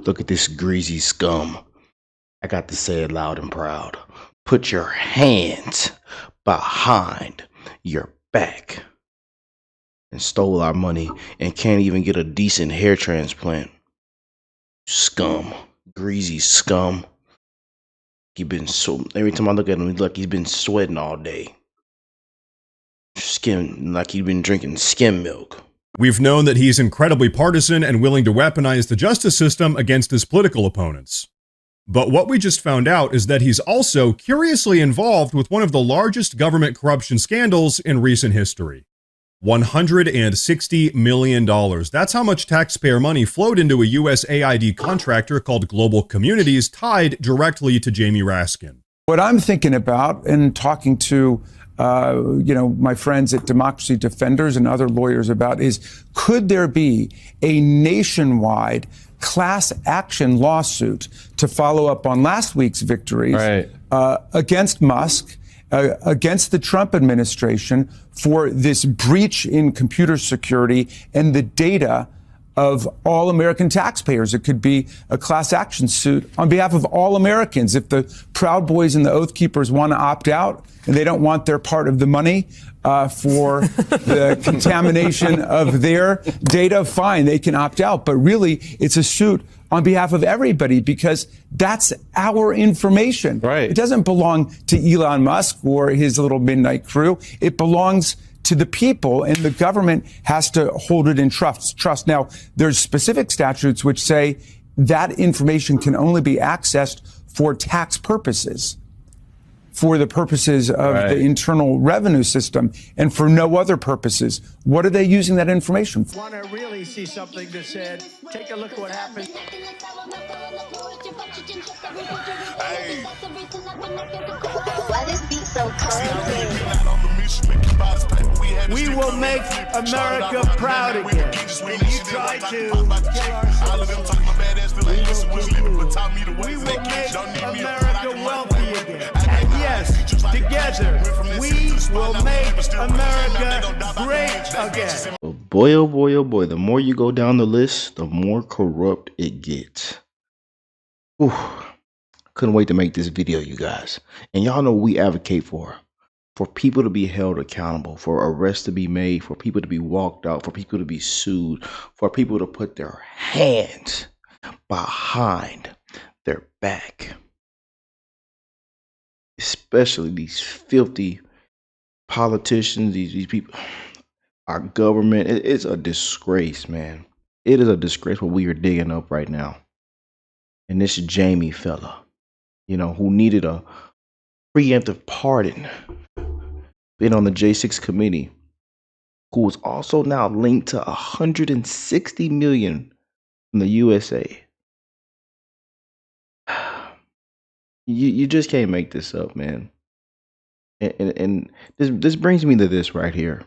Look at this greasy scum. I got to say it loud and proud. Put your hands behind your back. And stole our money and can't even get a decent hair transplant. Scum. Greasy scum. He been so, every time I look at him, he's like he's been sweating all day. Skim, like he's been drinking skim milk. We've known that he's incredibly partisan and willing to weaponize the justice system against his political opponents. But what we just found out is that he's also curiously involved with one of the largest government corruption scandals in recent history. $160 million. That's how much taxpayer money flowed into a USAID contractor called Global Communities, tied directly to Jamie Raskin. What I'm thinking about and talking to my friends at Democracy Defenders and other lawyers about is, could there be a nationwide class action lawsuit to follow up on last week's victories against Musk, against the Trump administration for this breach in computer security and the data of all American taxpayers? It could be a class action suit on behalf of all Americans. If the Proud Boys and the Oath Keepers want to opt out and they don't want their part of the money for the contamination of their data, fine, they can opt out. But really, it's a suit on behalf of everybody because that's our information. Right. It doesn't belong to Elon Musk or his little midnight crew. It belongs to the people, and the government has to hold it in trust. Now, there's specific statutes which say that information can only be accessed for tax purposes, for the purposes of the internal revenue system, and for no other purposes. What are they using that information for? Want to really see something that said, take a look at what happened. Hey. Why this beat so cold? We will make America proud again. And you try to kill our we will make America wealthy again. And yes, together, we will make America great again. Boy, oh boy, oh boy, the more you go down the list, the more corrupt it gets. Ooh, couldn't wait to make this video, you guys. And y'all know what we advocate for people to be held accountable, for arrests to be made, for people to be walked out, for people to be sued, for people to put their hands behind their back. Especially these filthy politicians, these people, our government. It's a disgrace, man. It is a disgrace what we are digging up right now. And this Jamie fella, who needed a preemptive pardon, been on the J6 committee, who is also now linked to $160 million from the USA. You just can't make this up, man. And this brings me to this right here.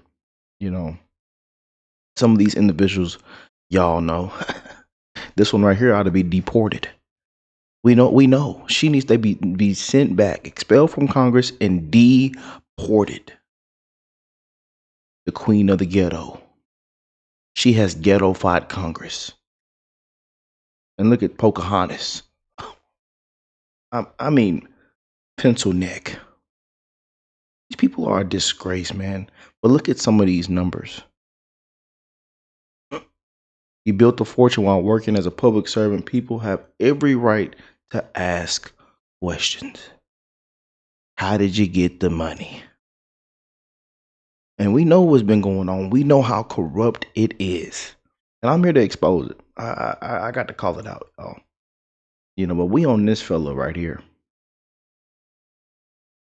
Some of these individuals, y'all know, this one right here ought to be deported. We know she needs to be sent back, expelled from Congress, and deported. The queen of the ghetto. She has ghetto-fied Congress. And look at Pocahontas. I mean, pencil neck. These people are a disgrace, man. But look at some of these numbers. He built a fortune while working as a public servant. People have every right to ask questions. How did you get the money? And we know what's been going on. We know how corrupt it is. And I'm here to expose it. I got to call it out, y'all. But we on this fella right here.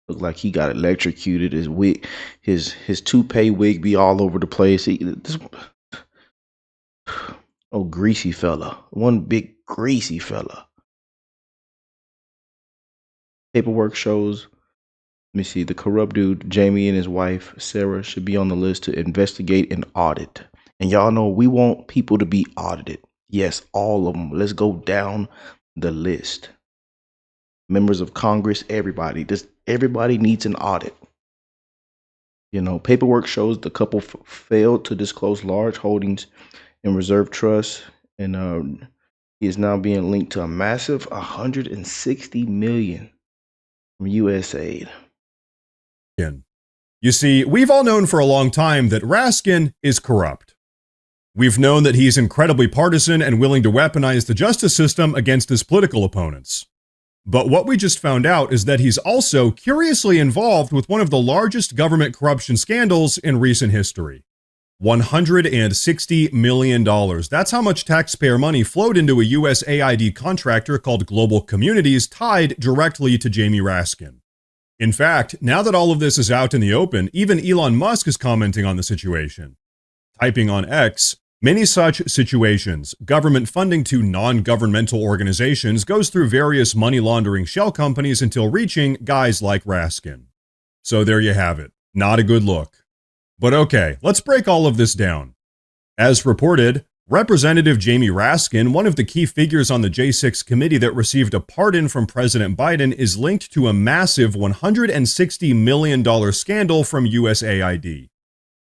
Look like he got electrocuted. His wig, his toupee wig be all over the place. Greasy fella. One big greasy fella. Paperwork shows, let me see, the corrupt dude, Jamie, and his wife, Sarah, should be on the list to investigate and audit. And y'all know we want people to be audited. Yes, all of them. Let's go down the list. Members of Congress, everybody. Everybody needs an audit. Paperwork shows the couple failed to disclose large holdings in reserve trusts and He is now being linked to a massive 160 million from USAID. You see, we've all known for a long time that Raskin is corrupt. We've known that he's incredibly partisan and willing to weaponize the justice system against his political opponents. But what we just found out is that he's also curiously involved with one of the largest government corruption scandals in recent history. $160 million. That's how much taxpayer money flowed into a USAID contractor called Global Communities tied directly to Jamie Raskin. In fact, now that all of this is out in the open, even Elon Musk is commenting on the situation. Typing on X, many such situations, government funding to non-governmental organizations goes through various money laundering shell companies until reaching guys like Raskin. So there you have it. Not a good look. But okay, let's break all of this down. As reported, Representative Jamie Raskin, one of the key figures on the J6 committee that received a pardon from President Biden, is linked to a massive $160 million scandal from USAID.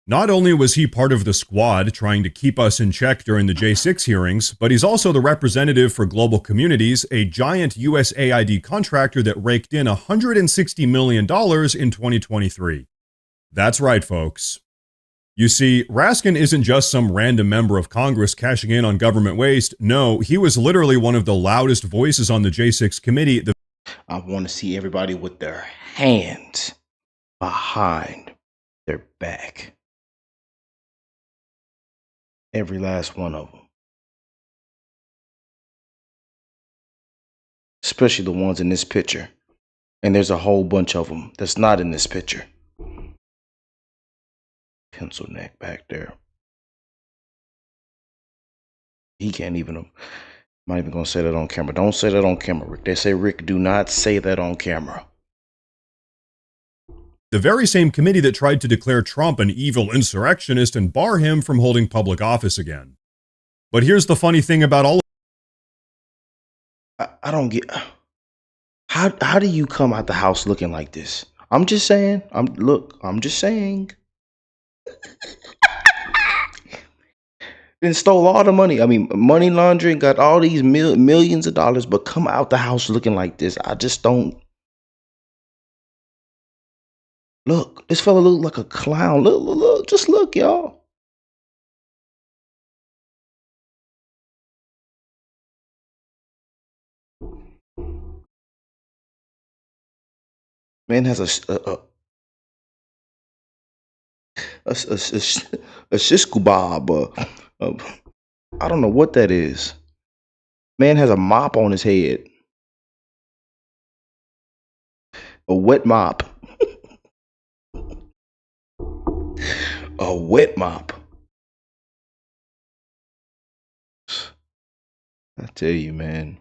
Not only was he part of the squad trying to keep us in check during the J6 hearings, but he's also the representative for Global Communities, a giant USAID contractor that raked in $160 million in 2023. That's right, folks. You see, Raskin isn't just some random member of Congress cashing in on government waste. No, he was literally one of the loudest voices on the J6 committee. I want to see everybody with their hands behind their back. Every last one of them. Especially the ones in this picture. And there's a whole bunch of them that's not in this picture. Pencil neck back there. He can't even. I'm not even gonna say that on camera. Don't say that on camera, Rick. They say, Rick, do not say that on camera. The very same committee that tried to declare Trump an evil insurrectionist and bar him from holding public office again. But here's the funny thing about all of I don't get how do you come out the house looking like this? I'm just saying. I'm just saying. Then stole all the money. I mean, money laundering, got all these millions of dollars, but come out the house looking like this. I just don't. Look, this fella look like a clown. Look, just look, y'all. Man has a shish kebab. I don't know what that is. Man has a mop on his head. A wet mop. A wet mop. I tell you, man.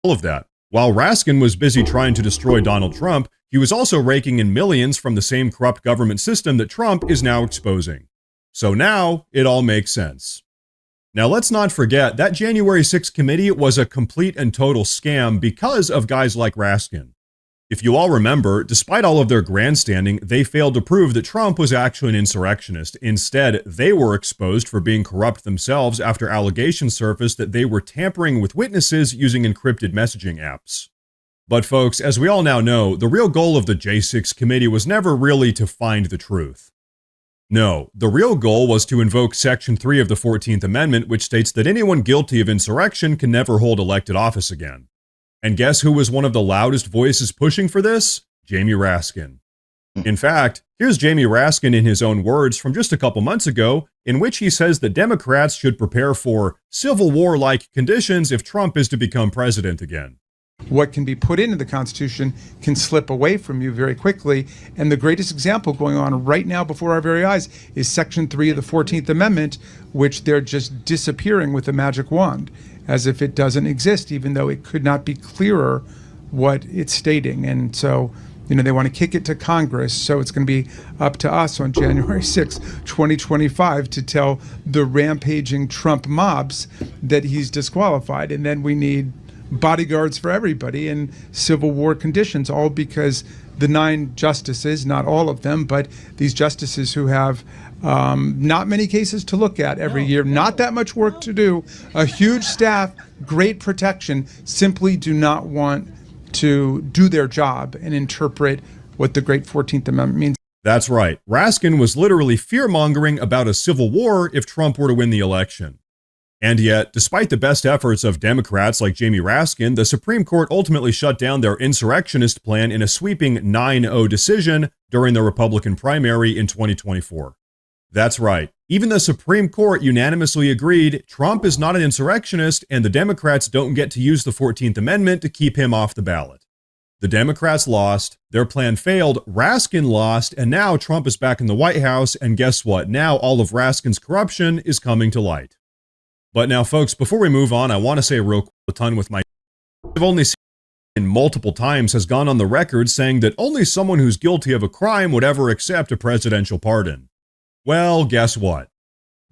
all of that. While Raskin was busy trying to destroy Donald Trump, he was also raking in millions from the same corrupt government system that Trump is now exposing. So now it all makes sense. Now let's not forget that January 6th committee was a complete and total scam because of guys like Raskin. If you all remember, despite all of their grandstanding, they failed to prove that Trump was actually an insurrectionist. Instead, they were exposed for being corrupt themselves after allegations surfaced that they were tampering with witnesses using encrypted messaging apps. But folks, as we all now know, the real goal of the J6 committee was never really to find the truth. No, the real goal was to invoke Section 3 of the 14th Amendment, which states that anyone guilty of insurrection can never hold elected office again. And guess who was one of the loudest voices pushing for this? Jamie Raskin. In fact, here's Jamie Raskin in his own words from just a couple months ago, in which he says that Democrats should prepare for Civil War-like conditions if Trump is to become president again. What can be put into the Constitution can slip away from you very quickly. And the greatest example going on right now before our very eyes is Section 3 of the 14th Amendment, which they're just disappearing with a magic wand, as if it doesn't exist, even though it could not be clearer what it's stating. And so, they want to kick it to Congress. So it's going to be up to us on January 6, 2025 to tell the rampaging Trump mobs that he's disqualified. And then we need bodyguards for everybody in Civil War conditions, all because the 9 justices, not all of them, but these justices who have not many cases to look at every year, not that much work to do, a huge staff, great protection, simply do not want to do their job and interpret what the great 14th Amendment means. That's right. Raskin was literally fear-mongering about a civil war if Trump were to win the election. And yet, despite the best efforts of Democrats like Jamie Raskin, the Supreme Court ultimately shut down their insurrectionist plan in a sweeping 9-0 decision during the Republican primary in 2024. That's right. Even the Supreme Court unanimously agreed Trump is not an insurrectionist and the Democrats don't get to use the 14th Amendment to keep him off the ballot. The Democrats lost, their plan failed, Raskin lost, and now Trump is back in the White House, and guess what? Now all of Raskin's corruption is coming to light. But now, folks, before we move on, I want to say a real quick ton with my... I've only seen multiple times has gone on the record saying that only someone who's guilty of a crime would ever accept a presidential pardon. Well, guess what?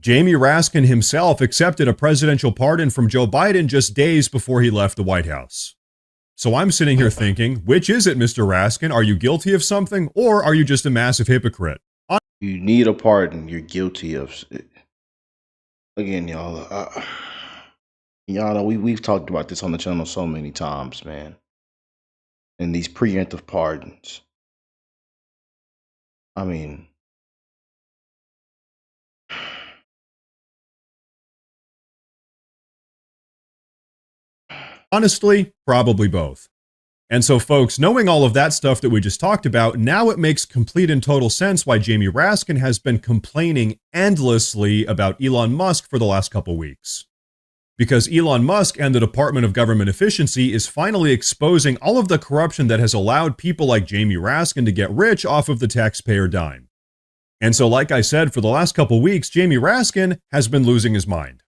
Jamie Raskin himself accepted a presidential pardon from Joe Biden just days before he left the White House. So I'm sitting here thinking, which is it, Mr. Raskin? Are you guilty of something, or are you just a massive hypocrite? You need a pardon. You're guilty of... Again, y'all know we've talked about this on the channel so many times, man. And these preemptive pardons. I mean... Honestly, probably both. And so, folks, knowing all of that stuff that we just talked about, now it makes complete and total sense why Jamie Raskin has been complaining endlessly about Elon Musk for the last couple weeks. Because Elon Musk and the Department of Government Efficiency is finally exposing all of the corruption that has allowed people like Jamie Raskin to get rich off of the taxpayer dime. And so, like I said, for the last couple weeks, Jamie Raskin has been losing his mind.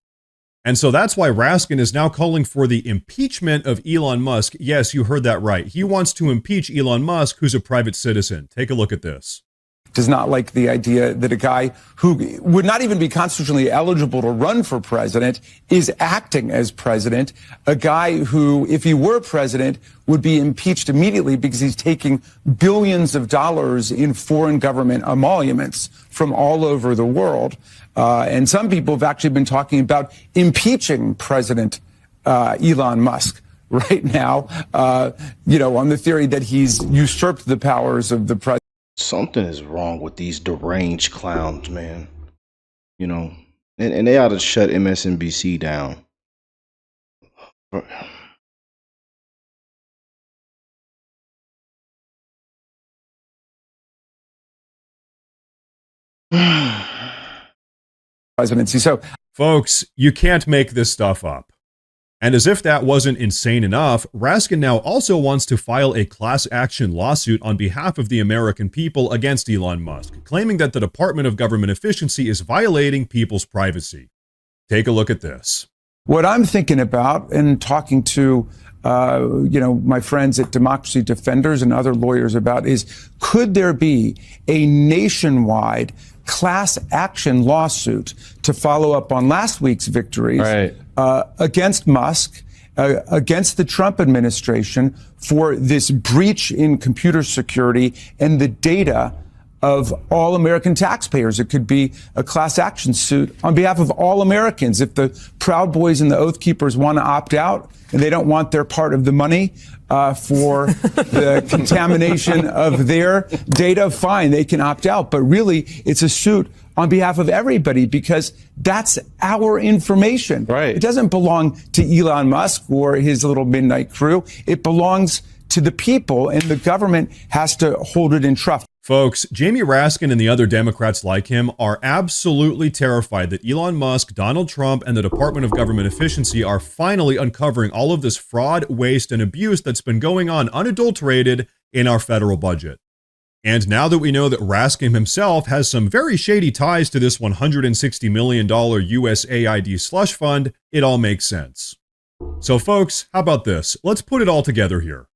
And so that's why Raskin is now calling for the impeachment of Elon Musk. Yes, you heard that right. He wants to impeach Elon Musk, who's a private citizen. Take a look at this. Does not like the idea that a guy who would not even be constitutionally eligible to run for president is acting as president. A guy who, if he were president, would be impeached immediately because he's taking billions of dollars in foreign government emoluments from all over the world. And some people have actually been talking about impeaching President Elon Musk right now, on the theory that he's usurped the powers of the president. Something is wrong with these deranged clowns, man. And they ought to shut MSNBC down. Presidency. So, folks, you can't make this stuff up. And as if that wasn't insane enough, Raskin now also wants to file a class action lawsuit on behalf of the American people against Elon Musk, claiming that the Department of Government Efficiency is violating people's privacy. Take a look at this. What I'm thinking about and talking to my friends at Democracy Defenders and other lawyers about is, could there be a nationwide class action lawsuit to follow up on last week's victories against Musk, against the Trump administration for this breach in computer security and the data of all American taxpayers? It could be a class action suit on behalf of all Americans. If the Proud Boys and the Oath Keepers want to opt out and they don't want their part of the money for the contamination of their data, fine, they can opt out. But really, it's a suit on behalf of everybody because that's our information. Right. It doesn't belong to Elon Musk or his little midnight crew. It belongs to the people, and the government has to hold it in trust. Folks, Jamie Raskin and the other Democrats like him are absolutely terrified that Elon Musk, Donald Trump, and the Department of Government Efficiency are finally uncovering all of this fraud, waste, and abuse that's been going on unadulterated in our federal budget. And now that we know that Raskin himself has some very shady ties to this $160 million USAID slush fund, it all makes sense. So folks, how about this? Let's put it all together here.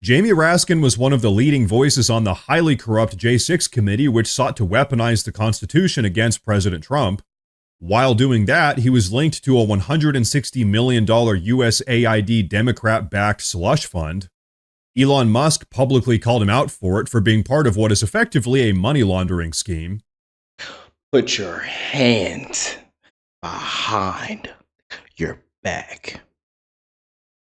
Jamie Raskin was one of the leading voices on the highly corrupt J6 committee, which sought to weaponize the Constitution against President Trump. While doing that, he was linked to a $160 million USAID Democrat-backed slush fund. Elon Musk publicly called him out for it for being part of what is effectively a money laundering scheme. Put your hands behind your back.